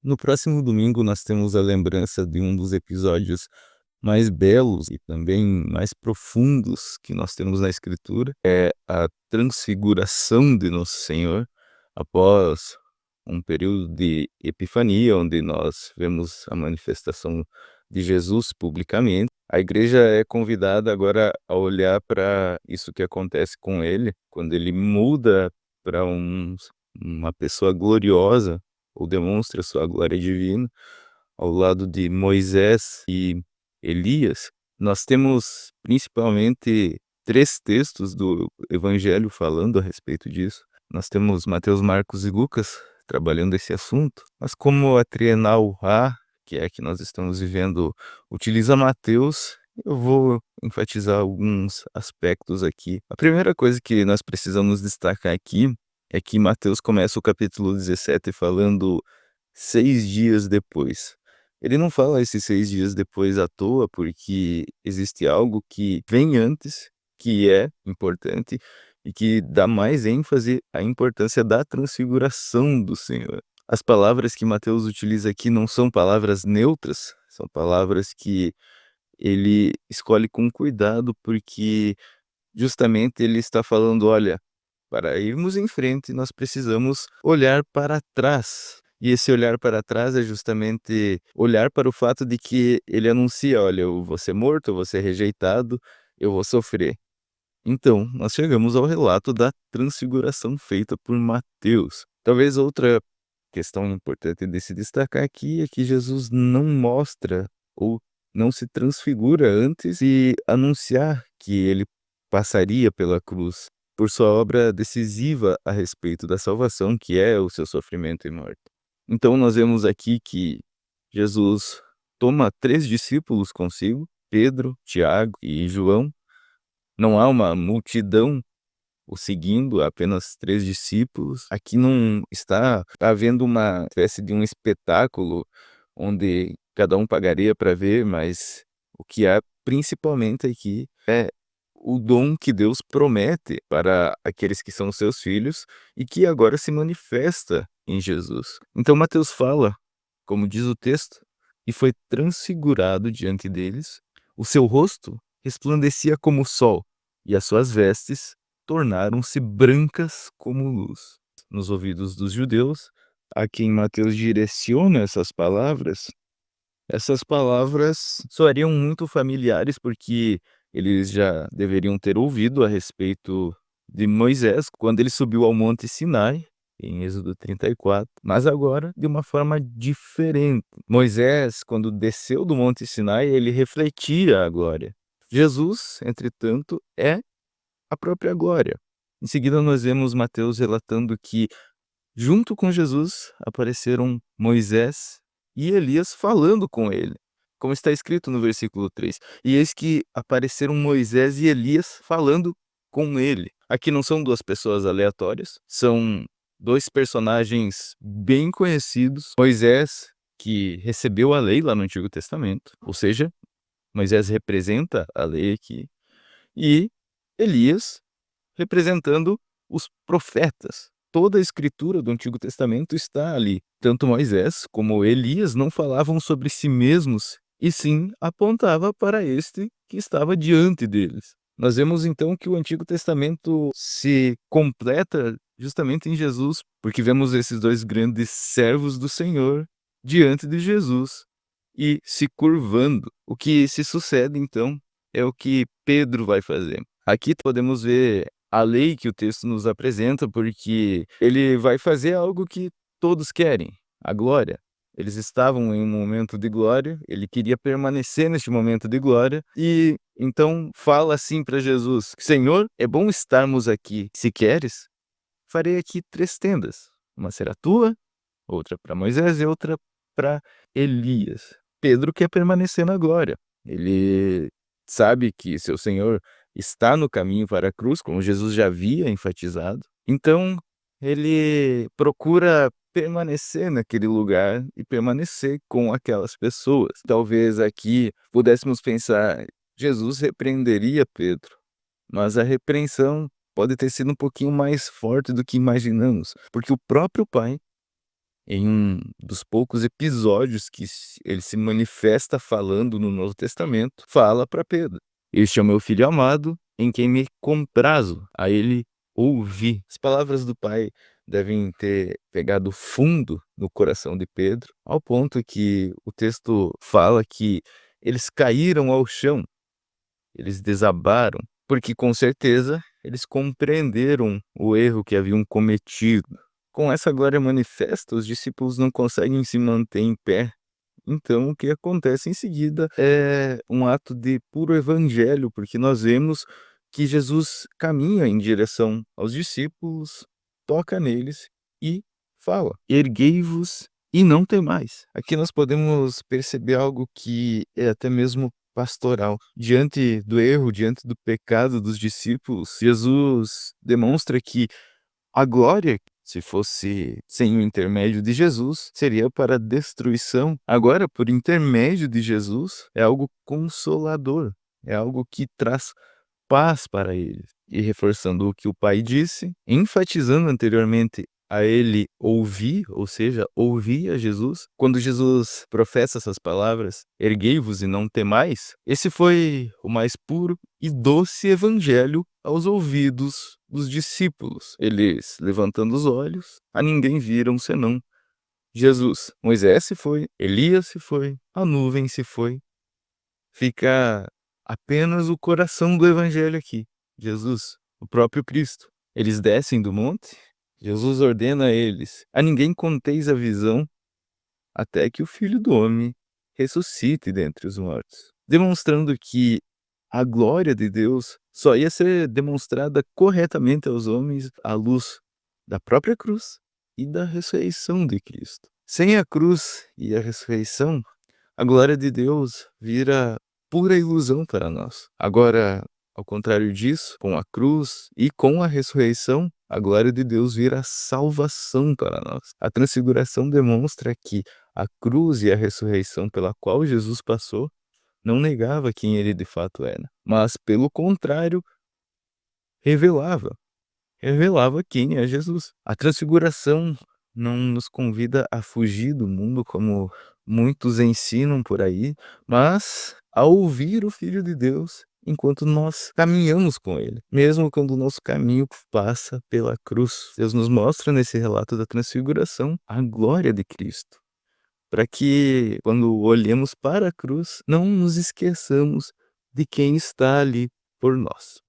No próximo domingo, nós temos a lembrança de um dos episódios mais belos e também mais profundos que nós temos na Escritura, é a transfiguração de Nosso Senhor, após um período de Epifania, onde nós vemos a manifestação de Jesus publicamente. A igreja é convidada agora a olhar para isso que acontece com ele, quando ele muda para uma pessoa gloriosa, ou demonstra sua glória divina, ao lado de Moisés e Elias. Nós temos principalmente 3 textos do evangelho falando a respeito disso. Nós temos Mateus, Marcos e Lucas trabalhando esse assunto, mas como a trienal A, que é a que nós estamos vivendo, utiliza Mateus, eu vou enfatizar alguns aspectos aqui. A primeira coisa que nós precisamos destacar aqui é que Mateus começa o capítulo 17 falando 6 dias depois. Ele não fala esses 6 dias depois à toa, porque existe algo que vem antes, que é importante e que dá mais ênfase à importância da transfiguração do Senhor. As palavras que Mateus utiliza aqui não são palavras neutras, são palavras que ele escolhe com cuidado, porque justamente ele está falando: "Olha, para irmos em frente, nós precisamos olhar para trás". E esse olhar para trás é justamente olhar para o fato de que ele anuncia: "Olha, eu vou ser morto, eu vou ser rejeitado, eu vou sofrer". Então, nós chegamos ao relato da transfiguração feita por Mateus. Talvez outra questão importante de se destacar aqui é que Jesus não mostra ou não se transfigura antes de anunciar que ele passaria pela cruz por sua obra decisiva a respeito da salvação, que é o seu sofrimento e morte. Então nós vemos aqui que Jesus toma 3 discípulos consigo, Pedro, Tiago e João. Não há uma multidão o seguindo, apenas 3 discípulos. Aqui não está havendo uma espécie de um espetáculo, onde cada um pagaria para ver, mas o que há principalmente aqui é o dom que Deus promete para aqueles que são seus filhos e que agora se manifesta em Jesus. Então Mateus fala, como diz o texto: "E foi transfigurado diante deles, o seu rosto resplandecia como o sol, e as suas vestes tornaram-se brancas como luz". Nos ouvidos dos judeus, a quem Mateus direciona essas palavras soariam muito familiares, porque eles já deveriam ter ouvido a respeito de Moisés quando ele subiu ao Monte Sinai, em Êxodo 34, mas agora de uma forma diferente. Moisés, quando desceu do Monte Sinai, ele refletia a glória. Jesus, entretanto, é a própria glória. Em seguida, nós vemos Mateus relatando que, junto com Jesus, apareceram Moisés e Elias falando com ele, como está escrito no versículo 3. "E eis que apareceram Moisés e Elias falando com ele". Aqui não são 2 pessoas aleatórias, são 2 personagens bem conhecidos. Moisés, que recebeu a lei lá no Antigo Testamento, ou seja, Moisés representa a lei aqui, e Elias representando os profetas. Toda a escritura do Antigo Testamento está ali. Tanto Moisés como Elias não falavam sobre si mesmos, e sim apontava para este que estava diante deles. Nós vemos então que o Antigo Testamento se completa justamente em Jesus, porque vemos esses 2 grandes servos do Senhor diante de Jesus e se curvando. O que se sucede então é o que Pedro vai fazer. Aqui podemos ver a lei que o texto nos apresenta, porque ele vai fazer algo que todos querem, a glória. Eles estavam em um momento de glória, ele queria permanecer neste momento de glória, e então fala assim para Jesus: "Senhor, é bom estarmos aqui. Se queres, farei aqui 3 tendas. Uma será tua, outra para Moisés e outra para Elias". Pedro quer permanecer na glória. Ele sabe que seu Senhor está no caminho para a cruz, como Jesus já havia enfatizado. Então, ele procura permanecer naquele lugar e permanecer com aquelas pessoas. Talvez aqui pudéssemos pensar: Jesus repreenderia Pedro, mas a repreensão pode ter sido um pouquinho mais forte do que imaginamos, porque o próprio Pai, em um dos poucos episódios que ele se manifesta falando no Novo Testamento, fala para Pedro: "Este é o meu filho amado, em quem me comprazo, a ele ouvi". As palavras do pai devem ter pegado fundo no coração de Pedro, ao ponto que o texto fala que eles caíram ao chão, eles desabaram, porque com certeza eles compreenderam o erro que haviam cometido. Com essa glória manifesta, os discípulos não conseguem se manter em pé. Então, o que acontece em seguida é um ato de puro evangelho, porque nós vemos que Jesus caminha em direção aos discípulos, toca neles e fala: "Erguei-vos e não temais". Aqui nós podemos perceber algo que é até mesmo pastoral. Diante do erro, diante do pecado dos discípulos, Jesus demonstra que a glória, se fosse sem o intermédio de Jesus, seria para destruição. Agora, por intermédio de Jesus, é algo consolador, é algo que traz paz para eles. E reforçando o que o pai disse, enfatizando anteriormente a ele ouvir, ou seja, ouvir a Jesus. Quando Jesus professa essas palavras, erguei-vos e não temais, esse foi o mais puro e doce evangelho aos ouvidos dos discípulos. Eles, levantando os olhos, a ninguém viram senão Jesus. Moisés se foi, Elias se foi, a nuvem se foi, fica apenas o coração do evangelho aqui, Jesus, o próprio Cristo. Eles descem do monte, Jesus ordena a eles: "A ninguém conteis a visão, até que o Filho do homem ressuscite dentre os mortos", demonstrando que a glória de Deus só ia ser demonstrada corretamente aos homens à luz da própria cruz e da ressurreição de Cristo. Sem a cruz e a ressurreição, a glória de Deus vira pura ilusão para nós. Agora, ao contrário disso, com a cruz e com a ressurreição, a glória de Deus vira salvação para nós. A transfiguração demonstra que a cruz e a ressurreição pela qual Jesus passou não negava quem ele de fato era, mas pelo contrário, revelava revelava quem é Jesus. A transfiguração não nos convida a fugir do mundo como muitos ensinam por aí, mas a ouvir o Filho de Deus enquanto nós caminhamos com ele, mesmo quando o nosso caminho passa pela cruz. Deus nos mostra nesse relato da transfiguração a glória de Cristo, para que quando olhemos para a cruz, não nos esqueçamos de quem está ali por nós.